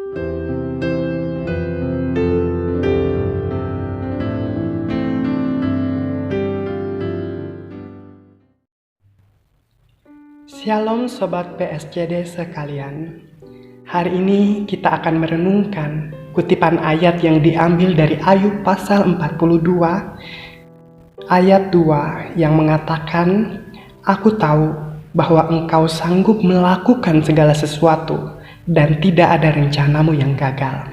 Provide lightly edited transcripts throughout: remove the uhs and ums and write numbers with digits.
Shalom Sobat PSCD sekalian. Hari ini kita akan merenungkan kutipan ayat yang diambil dari Ayub pasal 42 ayat 2 yang mengatakan, "Aku tahu bahwa engkau sanggup melakukan segala sesuatu dan tidak ada rencanamu yang gagal."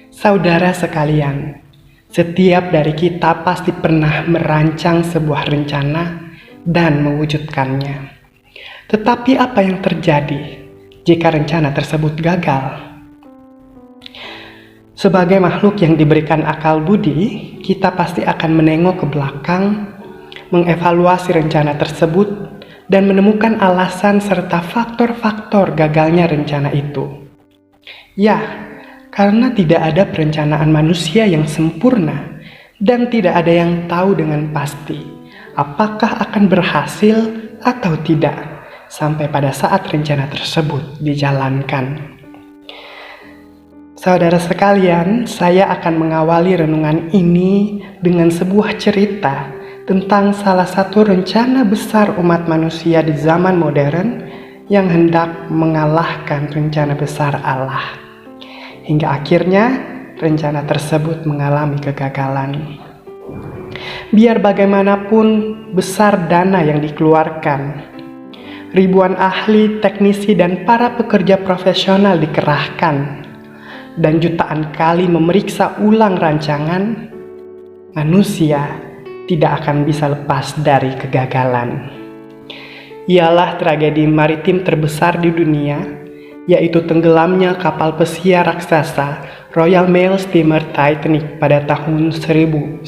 Saudara sekalian, setiap dari kita pasti pernah merancang sebuah rencana dan mewujudkannya. Tetapi apa yang terjadi jika rencana tersebut gagal? Sebagai makhluk yang diberikan akal budi, kita pasti akan menengok ke belakang, mengevaluasi rencana tersebut, dan menemukan alasan serta faktor-faktor gagalnya rencana itu. Ya, karena tidak ada perencanaan manusia yang sempurna, dan tidak ada yang tahu dengan pasti apakah akan berhasil atau tidak sampai pada saat rencana tersebut dijalankan. Saudara sekalian, saya akan mengawali renungan ini dengan sebuah cerita tentang salah satu rencana besar umat manusia di zaman modern yang hendak mengalahkan rencana besar Allah. Hingga akhirnya rencana tersebut mengalami kegagalan. Biar bagaimanapun besar dana yang dikeluarkan, ribuan ahli, teknisi, dan para pekerja profesional dikerahkan, dan jutaan kali memeriksa ulang rancangan, manusia tidak akan bisa lepas dari kegagalan. Ialah tragedi maritim terbesar di dunia, yaitu tenggelamnya kapal pesiar raksasa Royal Mail Steamer Titanic pada tahun 1912.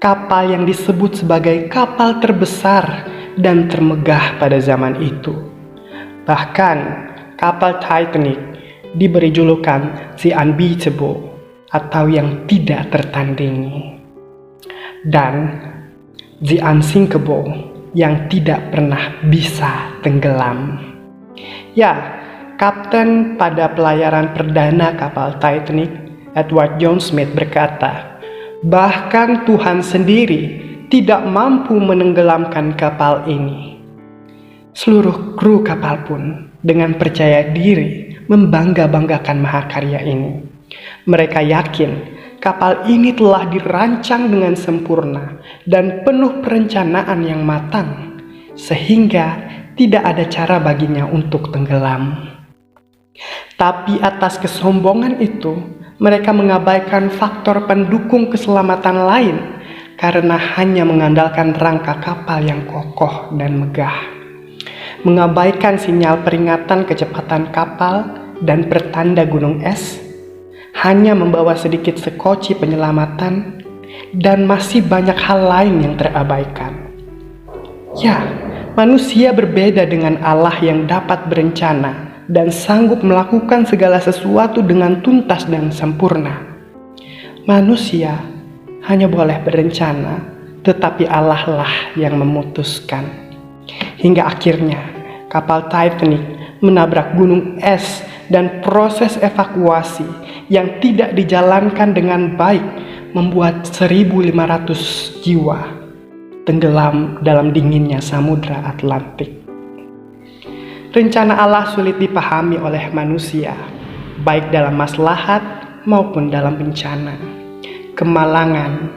Kapal yang disebut sebagai kapal terbesar dan termegah pada zaman itu. Bahkan kapal Titanic diberi julukan The Unbeatable atau yang tidak tertandingi, dan The Unsinkable yang tidak pernah bisa tenggelam. Ya, kapten pada pelayaran perdana kapal Titanic, Edward John Smith, berkata, "Bahkan Tuhan sendiri tidak mampu menenggelamkan kapal ini." Seluruh kru kapal pun dengan percaya diri membangga-banggakan mahakarya ini. Mereka yakin kapal ini telah dirancang dengan sempurna dan penuh perencanaan yang matang, sehingga tidak ada cara baginya untuk tenggelam. Tapi atas kesombongan itu, mereka mengabaikan faktor pendukung keselamatan lain karena hanya mengandalkan rangka kapal yang kokoh dan megah. Mengabaikan sinyal peringatan kecepatan kapal dan pertanda gunung es, hanya membawa sedikit sekoci penyelamatan, dan masih banyak hal lain yang terabaikan. Ya, manusia berbeda dengan Allah yang dapat berencana dan sanggup melakukan segala sesuatu dengan tuntas dan sempurna. Manusia hanya boleh berencana, tetapi Allah lah yang memutuskan. Hingga akhirnya kapal Titanic menabrak gunung es dan proses evakuasi yang tidak dijalankan dengan baik membuat 1.500 jiwa tenggelam dalam dinginnya Samudra Atlantik. Rencana Allah sulit dipahami oleh manusia, baik dalam maslahat maupun dalam bencana. Kemalangan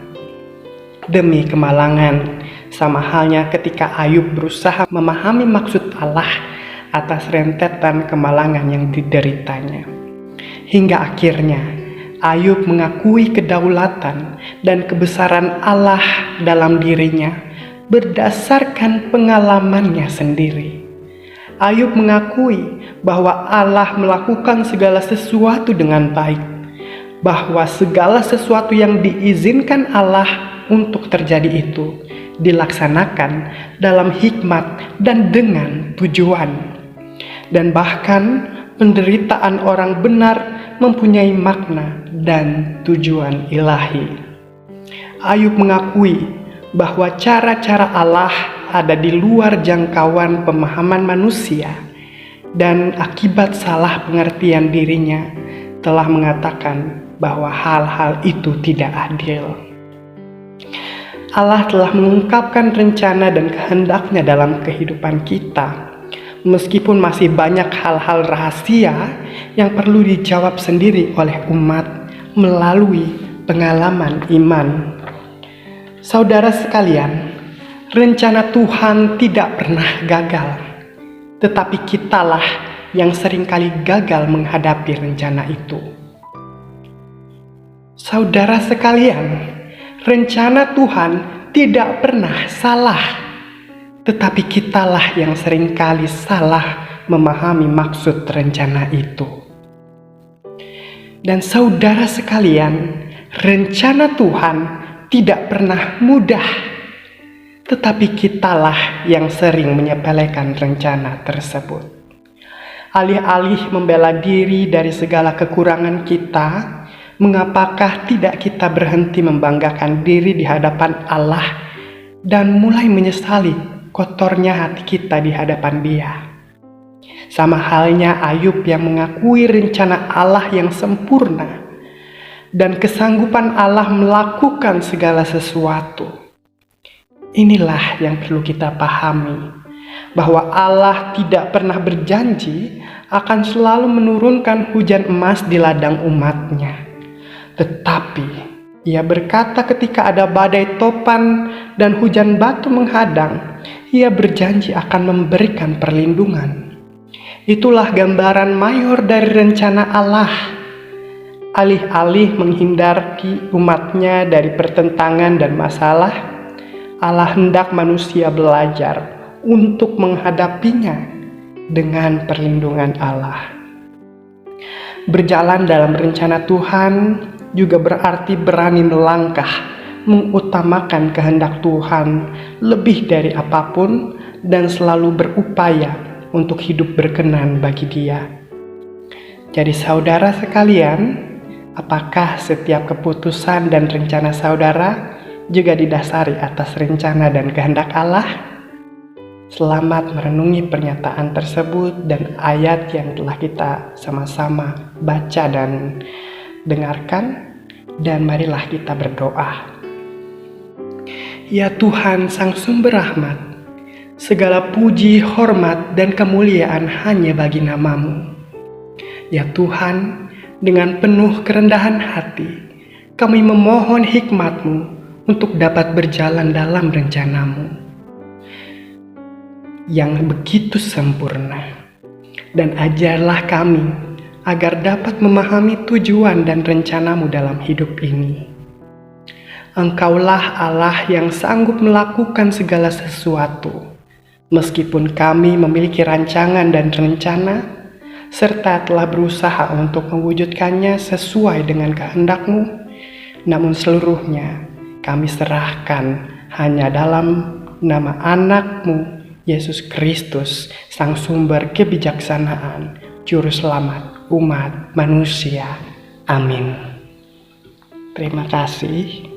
demi kemalangan, sama halnya ketika Ayub berusaha memahami maksud Allah atas rentetan kemalangan yang dideritanya. Hingga akhirnya Ayub mengakui kedaulatan dan kebesaran Allah dalam dirinya berdasarkan pengalamannya sendiri. Ayub mengakui bahwa Allah melakukan segala sesuatu dengan baik, bahwa segala sesuatu yang diizinkan Allah untuk terjadi itu dilaksanakan dalam hikmat dan dengan tujuan. Dan bahkan penderitaan orang benar mempunyai makna dan tujuan ilahi. Ayub mengakui bahwa cara-cara Allah ada di luar jangkauan pemahaman manusia, dan akibat salah pengertian dirinya telah mengatakan bahwa hal-hal itu tidak adil. Allah telah mengungkapkan rencana dan kehendaknya dalam kehidupan kita, meskipun masih banyak hal-hal rahasia yang perlu dijawab sendiri oleh umat melalui pengalaman iman. Saudara sekalian, rencana Tuhan tidak pernah gagal, tetapi kitalah yang seringkali gagal menghadapi rencana itu. Saudara sekalian, rencana Tuhan tidak pernah salah, tetapi kitalah yang seringkali salah memahami maksud rencana itu. Dan saudara sekalian, rencana Tuhan tidak pernah mudah, tetapi kitalah yang sering menyepelekan rencana tersebut. Alih-alih membela diri dari segala kekurangan kita, mengapakah tidak kita berhenti membanggakan diri di hadapan Allah dan mulai menyesali kotornya hati kita di hadapan Dia? Sama halnya Ayub yang mengakui rencana Allah yang sempurna dan kesanggupan Allah melakukan segala sesuatu. Inilah yang perlu kita pahami, bahwa Allah tidak pernah berjanji akan selalu menurunkan hujan emas di ladang umatnya. Tetapi Ia berkata ketika ada badai topan dan hujan batu menghadang, Ia berjanji akan memberikan perlindungan. Itulah gambaran mayor dari rencana Allah. Alih-alih menghindari umatnya dari pertentangan dan masalah, Allah hendak manusia belajar untuk menghadapinya dengan perlindungan Allah. Berjalan dalam rencana Tuhan juga berarti berani melangkah, mengutamakan kehendak Tuhan lebih dari apapun, dan selalu berupaya untuk hidup berkenan bagi Dia. Jadi saudara sekalian, apakah setiap keputusan dan rencana saudara juga didasari atas rencana dan kehendak Allah? Selamat merenungi pernyataan tersebut dan ayat yang telah kita sama-sama baca dan dengarkan, dan marilah kita berdoa. Ya Tuhan, Sang Sumber Rahmat, segala puji, hormat, dan kemuliaan hanya bagi nama-Mu. Ya Tuhan, dengan penuh kerendahan hati, kami memohon hikmat-Mu untuk dapat berjalan dalam rencana-Mu yang begitu sempurna. Dan ajarlah kami agar dapat memahami tujuan dan rencana-Mu dalam hidup ini. Engkaulah Allah yang sanggup melakukan segala sesuatu, meskipun kami memiliki rancangan dan rencana, serta telah berusaha untuk mewujudkannya sesuai dengan kehendak-Mu, namun seluruhnya kami serahkan hanya dalam nama anak-Mu, Yesus Kristus, Sang Sumber kebijaksanaan, Juru Selamat umat manusia. Amin. Terima kasih.